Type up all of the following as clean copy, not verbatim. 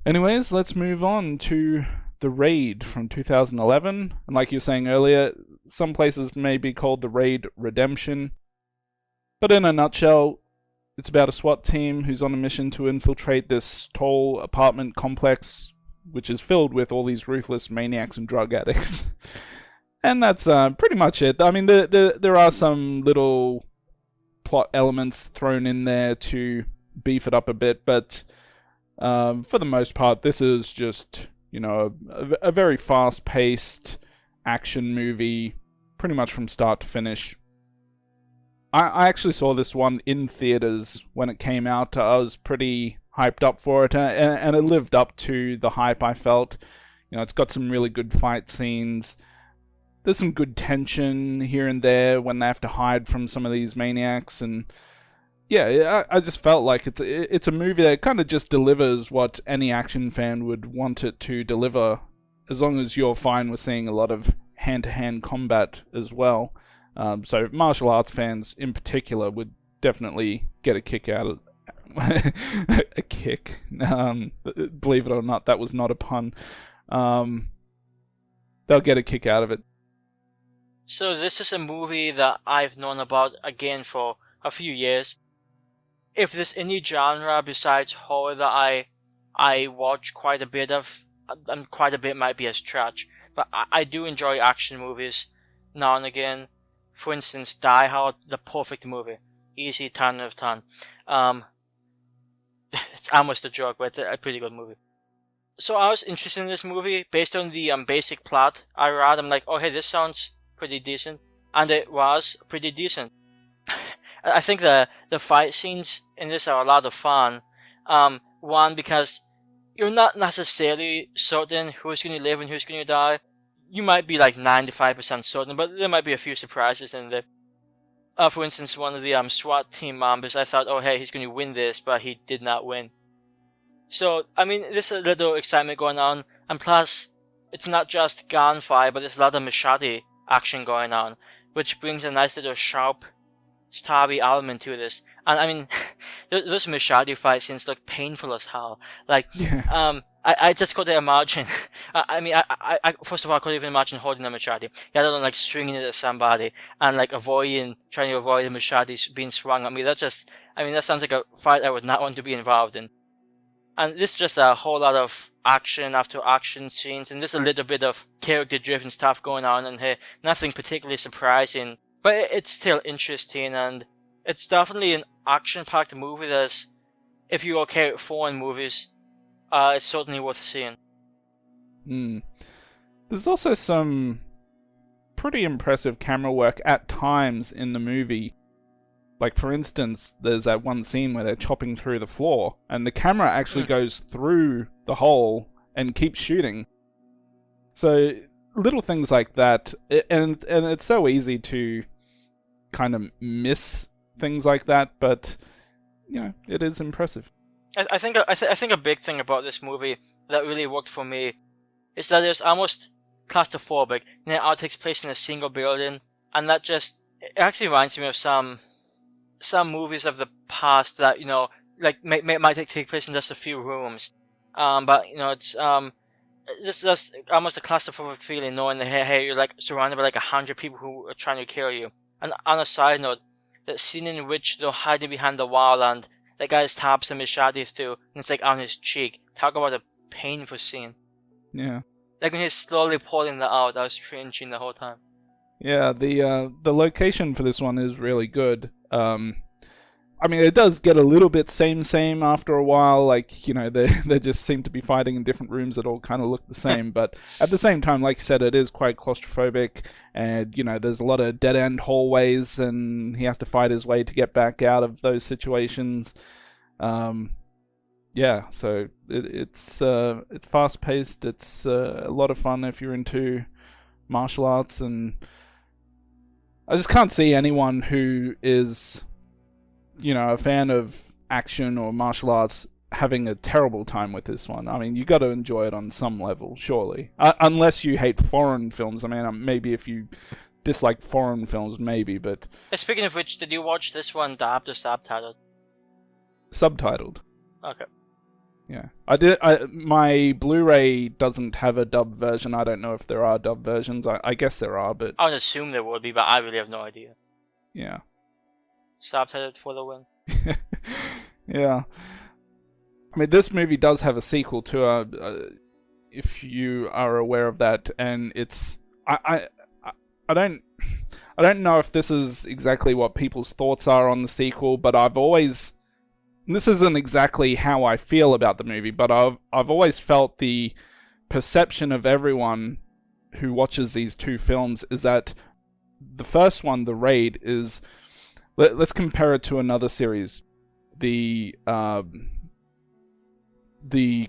Anyways, let's move on to The Raid from 2011. And like you were saying earlier, some places may be called The Raid Redemption. But in a nutshell, it's about a SWAT team who's on a mission to infiltrate this tall apartment complex, which is filled with all these ruthless maniacs and drug addicts. And that's pretty much it. I mean, there are some little plot elements thrown in there to beef it up a bit, but for the most part, this is just, a very fast-paced action movie, pretty much from start to finish. I actually saw this one in theaters when it came out. I was pretty hyped up for it, and it lived up to the hype I felt. It's got some really good fight scenes. There's some good tension here and there when they have to hide from some of these maniacs, and yeah, I just felt like it's a movie that kind of just delivers what any action fan would want it to deliver, as long as you're fine with seeing a lot of hand-to-hand combat as well. So martial arts fans in particular would definitely get a kick out of a kick. Believe it or not, that was not a pun. They'll get a kick out of it. So this is a movie that I've known about again for a few years. If there's any genre besides horror that I watch quite a bit of, and quite a bit might be a stretch, but I do enjoy action movies now and again. For instance, Die Hard, the perfect movie. Easy 10 out of 10. It's almost a joke, but it's a pretty good movie. So I was interested in this movie based on the basic plot. I read, I'm like, oh hey, this sounds pretty decent. And it was pretty decent. I think the fight scenes in this are a lot of fun. One, because you're not necessarily certain who's going to live and who's going to die. You might be like 95% certain, but there might be a few surprises in there. For instance, one of the SWAT team members, I thought, oh hey, he's going to win this, but he did not win. So, I mean, there's a little excitement going on, and plus, it's not just gunfire, but there's a lot of machete action going on, which brings a nice little sharp, stabby element to this. And I mean, those machete fight scenes look painful as hell. Like, Yeah. I just couldn't imagine. I first of all, I couldn't even imagine holding a machete. Let alone like swinging it at somebody and like trying to avoid the machete being swung at me. That sounds like a fight I would not want to be involved in. And this is just a whole lot of action after action scenes, and there's a little bit of character-driven stuff going on in here. Nothing particularly surprising, but it's still interesting, and it's definitely an action-packed movie that's, if you're okay with foreign movies, it's certainly worth seeing. There's also some pretty impressive camera work at times in the movie. Like, for instance, there's that one scene where they're chopping through the floor, and the camera actually goes through the hole and keeps shooting. So, little things like that, and it's so easy to kind of miss things like that, but, it is impressive. I think a big thing about this movie that really worked for me is that it's almost claustrophobic. It all takes place in a single building, and it actually reminds me of some movies of the past that like might take place in just a few rooms, but it's just almost a claustrophobic feeling knowing that hey you're like surrounded by like 100 people who are trying to kill you. And on a side note, that scene in which they're hiding behind the wall and the guy stabs some machetes too, and it's like on his cheek. Talk about a painful scene. Yeah. Like when he's slowly pulling that out, I was cringing the whole time. Yeah, the location for this one is really good. I mean, it does get a little bit same after a while. Like, they just seem to be fighting in different rooms that all kind of look the same. But at the same time, like you said, it is quite claustrophobic. And, there's a lot of dead-end hallways, and he has to fight his way to get back out of those situations. Yeah, so it's fast-paced. It's a lot of fun if you're into martial arts, and I just can't see anyone who is, a fan of action or martial arts having a terrible time with this one. I mean, you got to enjoy it on some level, surely. Unless you hate foreign films. I mean, maybe if you dislike foreign films, maybe, but... Speaking of which, did you watch this one dubbed or subtitled? Subtitled. Okay. Yeah, my Blu-ray doesn't have a dub version. I don't know if there are dub versions. I guess there are, but I would assume there would be, but I really have no idea. yeah. Subtitled for the win. Yeah. I mean, this movie does have a sequel to if you are aware of that, and it's I don't know if this is exactly what people's thoughts are on the sequel, but I've always, this isn't exactly how I feel about the movie, but I've always felt the perception of everyone who watches these two films is that the first one, The Raid, is, let's compare it to another series, the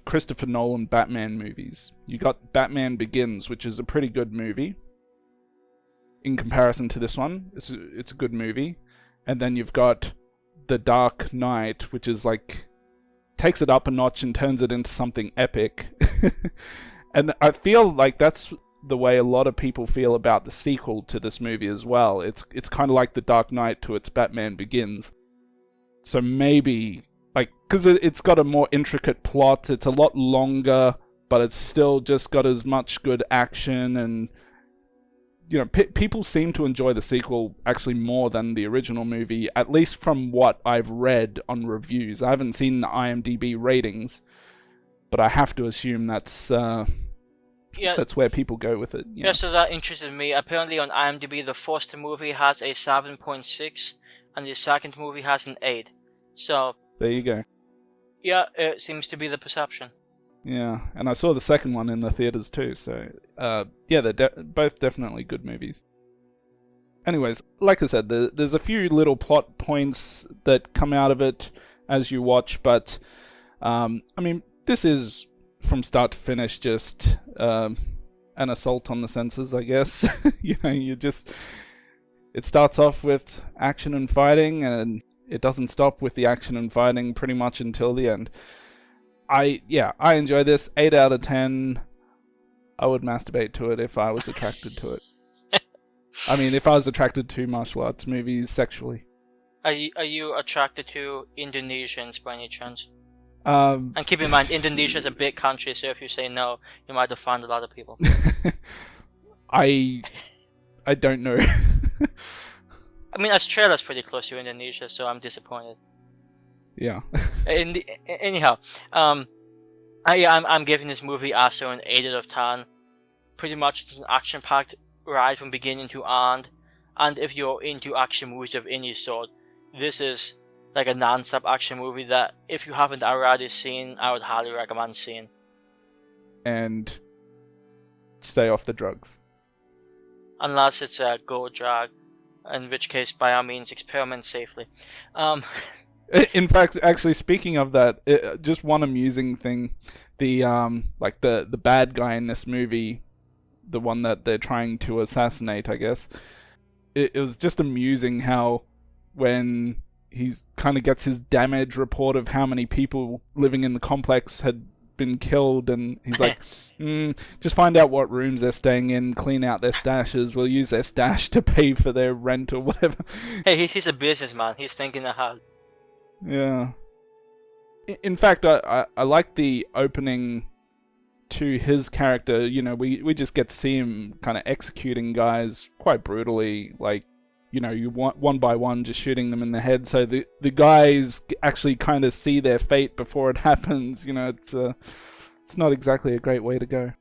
Christopher Nolan Batman movies. You got Batman Begins, which is a pretty good movie in comparison to this one. It's a good movie. And then you've got The Dark Knight, which is like, takes it up a notch and turns it into something epic. And I feel like that's the way a lot of people feel about the sequel to this movie as well. It's kind of like The Dark Knight to its Batman Begins. So maybe, like, because it's got a more intricate plot, it's a lot longer, but it's still just got as much good action, and you know, people seem to enjoy the sequel actually more than the original movie, at least from what I've read on reviews. I haven't seen the IMDb ratings, but I have to assume that's where people go with it. Yeah, so that interested me. Apparently on IMDb, the first movie has a 7.6, and the second movie has an 8. So there you go. Yeah, it seems to be the perception. Yeah, and I saw the second one in the theaters too, so yeah, they're both definitely good movies. Anyways, like I said, there's a few little plot points that come out of it as you watch, but I mean, this is from start to finish just an assault on the senses, I guess. You know, it starts off with action and fighting, and it doesn't stop with the action and fighting pretty much until the end. I enjoy this. 8 out of 10. I would masturbate to it if I was attracted to it. I mean, if I was attracted to martial arts movies sexually. Are you attracted to Indonesians by any chance? And keep in mind, Indonesia is a big country, so if you say no, you might offend a lot of people. I don't know. I mean, Australia's pretty close to Indonesia, so I'm disappointed. Yeah. Anyhow, I'm giving this movie also an 8 out of 10. Pretty much it's an action-packed ride from beginning to end, and if you're into action movies of any sort, this is like a non-stop action movie that if you haven't already seen, I would highly recommend seeing. And stay off the drugs. Unless it's a go drug, in which case, by all means, experiment safely. In fact, actually, speaking of that, just one amusing thing, the bad guy in this movie, the one that they're trying to assassinate, I guess, it was just amusing how when he kind of gets his damage report of how many people living in the complex had been killed, and he's like, just find out what rooms they're staying in, clean out their stashes, we'll use their stash to pay for their rent or whatever. Hey, he's a businessman, he's thinking ahead. Yeah. In fact, I like the opening to his character. You know, we just get to see him kind of executing guys quite brutally, like, you know, you want one by one, just shooting them in the head, so the guys actually kind of see their fate before it happens. You know, it's not exactly a great way to go.